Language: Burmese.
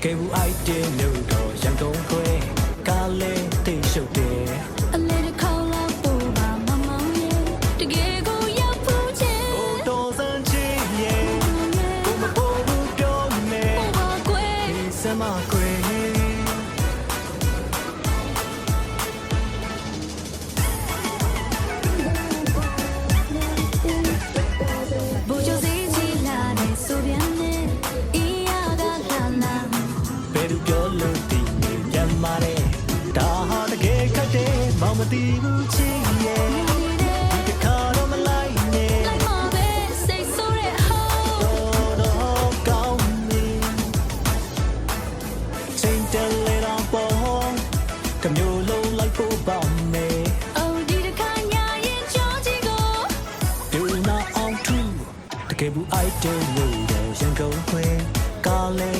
ကယ်ဘူးအိုက်တယ်လို့တော့ရန်ကုန်ခွဲကားလဲတိတ်ရှုပ်တယ်အလဲတစ်ခေါက်လောက်ပို့ပါမမောင်ရဲ့တကယ်ကိုရောက်ဖို့ချင်ဟိုတော်စံချစ်ရဲ့ကိုမပေါ်ဘူးပြောမယ်ဟိုပါကွယ်ဒီစမခွဲဘူချိုစီစီလာတဲ့ဆိုပြန်နဲ့အေးရကလာလာဘယ်သူပြောလို့ဒီနေပြန်มาတယ်ဒါဟာတကယ်ခက်တယ်မောင်မသိဘူးချစ်ရဲ့ဒီတခါတော့မလိုက်နဲ့ လိုက်မှာပဲစိတ်ဆိုးတဲ့ဟောတော့ကောင်းနေချိန်တလေတော့ပေါ်ကမျိုးလုံးလိုက်ဖို့ပေါင်းနေအိုဒီတစ်ခါညာရင်ချောချီကိုดูน่าเอาทูตะเกบูไอเดอร์လို့ရန်ကုန်ခွဲကားလဲ